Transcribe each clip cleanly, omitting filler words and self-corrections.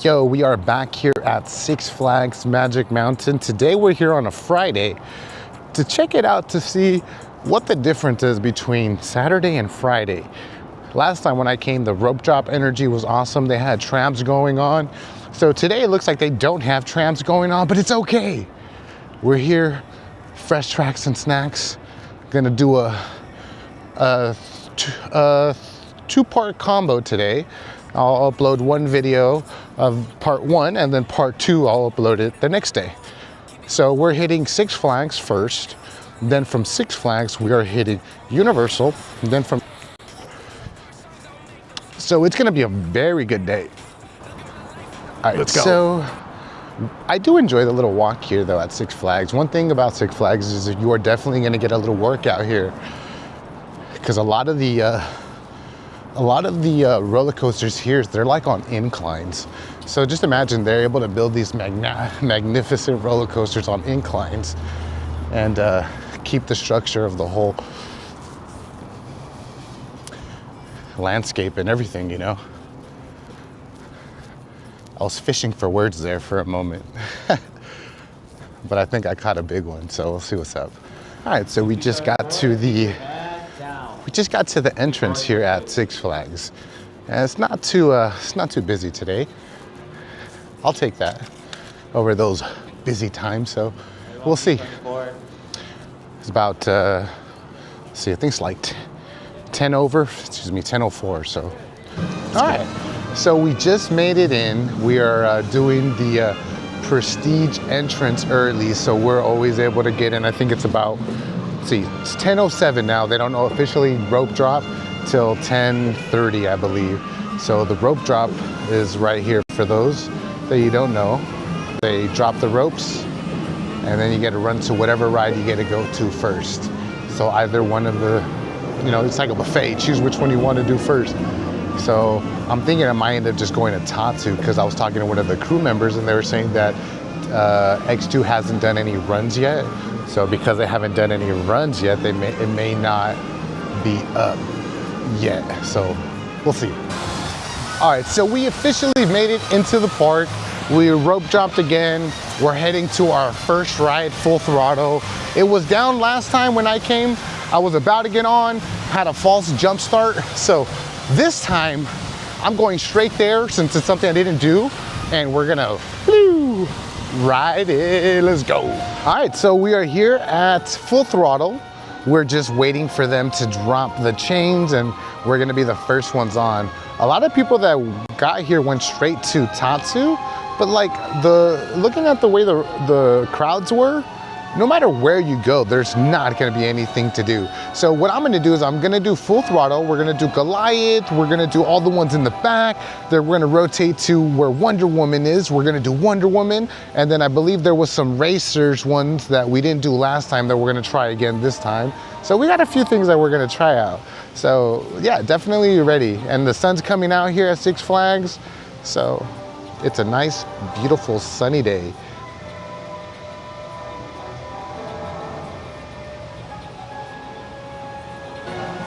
Yo, we are back here at Six Flags Magic Mountain. Today we're here on a Friday to check it out to see what the difference is between Saturday and Friday. Last time when I came, the rope drop energy was awesome. They had trams going on. So today it looks like they don't have trams going on, but it's okay. We're here, fresh tracks and snacks. Gonna do a two-part combo today. I'll upload one video of part one, and then part two, I'll upload it the next day. So we're hitting Six Flags first. Then from Six Flags, we are hitting Universal. And then so it's gonna be a very good day. All right, let's go. So I do enjoy the little walk here though at Six Flags. One thing about Six Flags is that you are definitely gonna get a little workout here, because a lot of the roller coasters here, they're like on inclines. So just imagine they're able to build these magnificent roller coasters on inclines and keep the structure of the whole landscape and everything, you know? I was fishing for words there for a moment, but I think I caught a big one, so we'll see what's up. All right, so we just got to the entrance here at Six Flags, and it's not too busy today. I'll take that over those busy times, so we'll see. It's about let's see, I think it's like 10:04, so all right. So we just made it in. We are doing the prestige entrance early, so we're always able to get in. I think it's about, let's see, it's 10:07 now. They don't know officially rope drop till 10:30, I believe. So the rope drop is right here for those that you don't know. They drop the ropes, and then you get to run to whatever ride you get to go to first. So either one of the, you know, it's like a buffet. Choose which one you want to do first. So I'm thinking I might end up just going to Tatsu, because I was talking to one of the crew members and they were saying that X2 hasn't done any runs yet. So because they haven't done any runs yet, it may not be up yet. So we'll see. All right, so we officially made it into the park. We rope dropped again. We're heading to our first ride, Full Throttle. It was down last time when I came. I was about to get on, had a false jump start. So this time I'm going straight there since it's something I didn't do, and we're gonna ride it. Let's go. All right, so we are here at Full Throttle. We're just waiting for them to drop the chains, and we're gonna be the first ones on. A lot of people that got here went straight to Tatsu, but like looking at the way the crowds were, no matter where you go, there's not gonna be anything to do. So what I'm gonna do is I'm gonna do Full Throttle. We're gonna do Goliath. We're gonna do all the ones in the back. Then we're gonna rotate to where Wonder Woman is. We're gonna do Wonder Woman. And then I believe there was some racers ones that we didn't do last time that we're gonna try again this time. So we got a few things that we're gonna try out. So yeah, definitely ready. And the sun's coming out here at Six Flags. So it's a nice, beautiful, sunny day.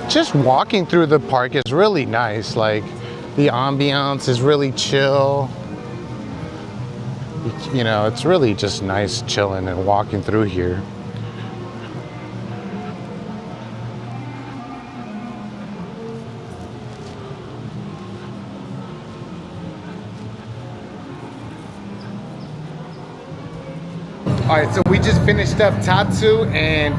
Just walking through the park is really nice. Like, the ambiance is really chill. You know, it's really just nice chilling and walking through here. All right, so we just finished up Tatsu, and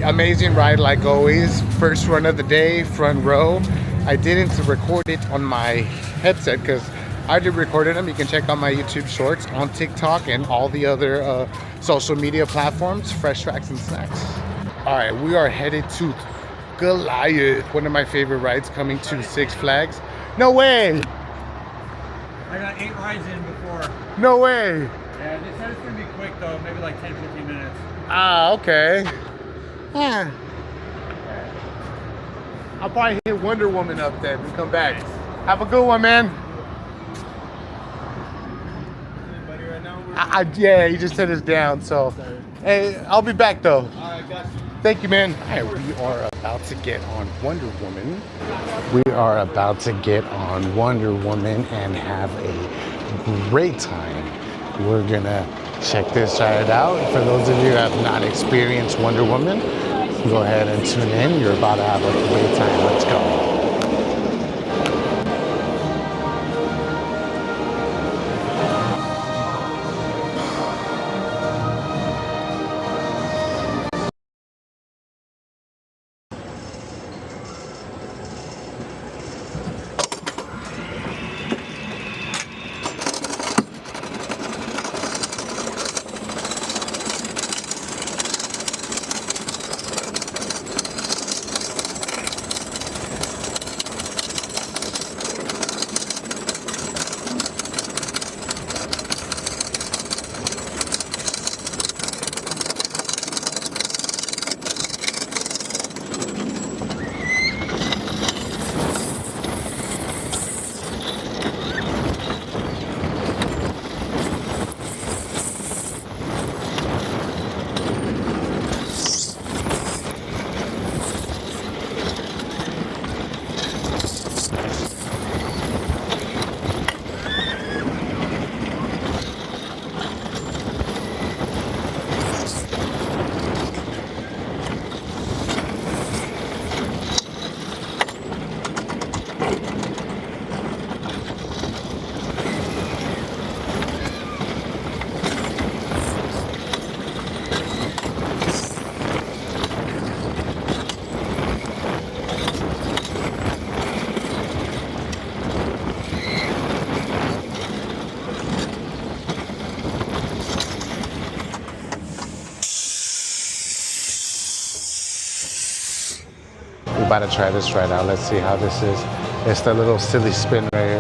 amazing ride like always. First run of the day, front row. I didn't record it on my headset because I did record them. You can check out my YouTube shorts on TikTok and all the other social media platforms, Fresh Tracks and Snacks. All right, we are headed to Goliath, one of my favorite rides coming to Six Flags. No way! I got 8 rides in before. No way! Yeah, they said it's gonna be quick though, maybe like 10-15 minutes. Ah, okay. Yeah. I'll probably hit Wonder Woman up there and come back. Have a good one, man. Yeah, he just set us down, so. Hey, I'll be back though. All right, got you. Thank you, man. All right, we are about to get on Wonder Woman. We are about to get on Wonder Woman and have a great time. We're gonna check this ride out. For those of you who have not experienced Wonder Woman, go ahead and tune in. You're about to have a great time. Let's go. We're about to try this right out. Let's see how this is. It's the little silly spin right here.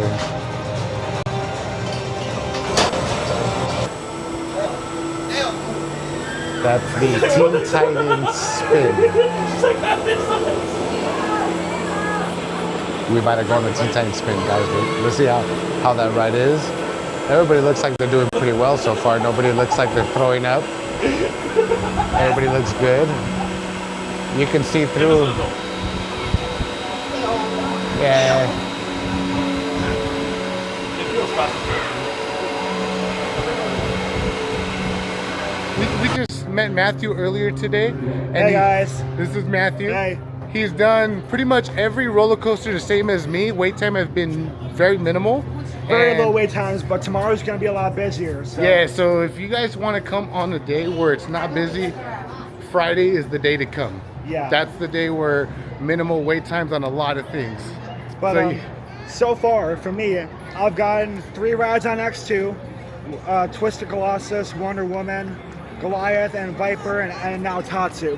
That's the Teen Titans spin. We about to go on the Teen Titans spin, guys. Let's see how that ride is. Everybody looks like they're doing pretty well so far. Nobody looks like they're throwing up. Everybody looks good. You can see through. Yeah. We just met Matthew earlier today. And Hey guys. This is Matthew. Hey. He's done pretty much every roller coaster the same as me. Wait time has been very minimal. Very And low wait times, but tomorrow's gonna be a lot busier. So. yeah, so if you guys want to come on a day where it's not busy, Friday is the day to come. Yeah. That's the day where minimal wait times on a lot of things. But So so far for me, I've gotten 3 rides on X2, Twisted Colossus, Wonder Woman, Goliath, and Viper, and now Tatsu.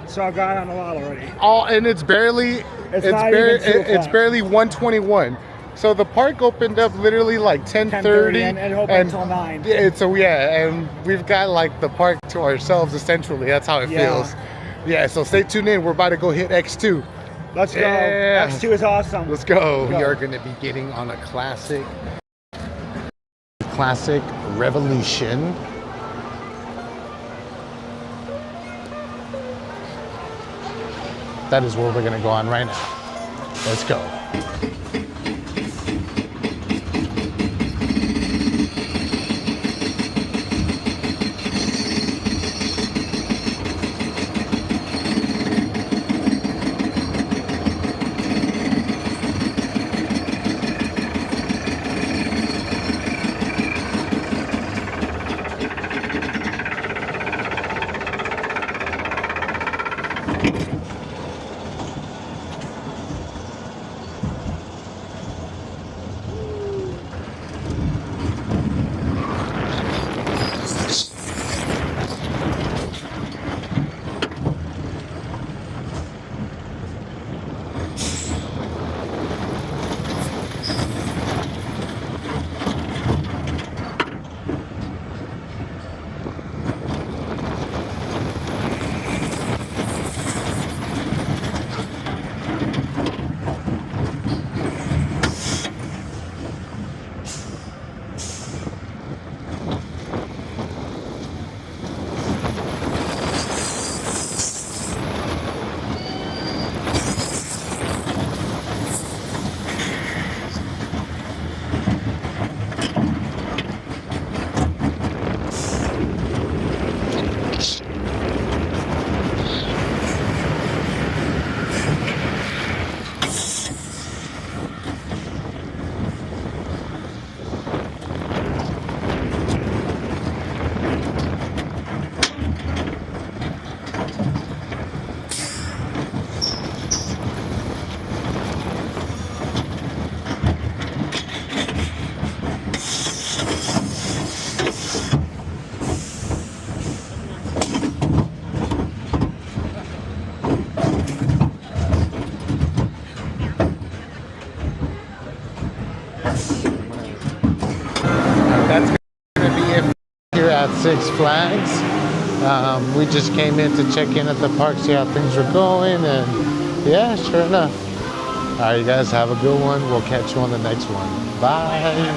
So I've got on a lot already. And it's barely It's not even 2 it's o'clock. barely 1:21. So the park opened up literally like 10:30 and it opened until 9. Yeah, so yeah, and we've got like the park to ourselves essentially. That's how it Yeah. feels. Yeah, so stay tuned in. We're about to go hit X2. Let's go. Yeah. X2 is awesome. Let's go. Let's go. We are going to be getting on a classic Revolution. That is where we're going to go on right now. Let's go. at Six Flags. We just came in to check in at the park, see how things were going, and yeah, sure enough. All right, you guys have a good one. We'll catch you on the next one. Bye.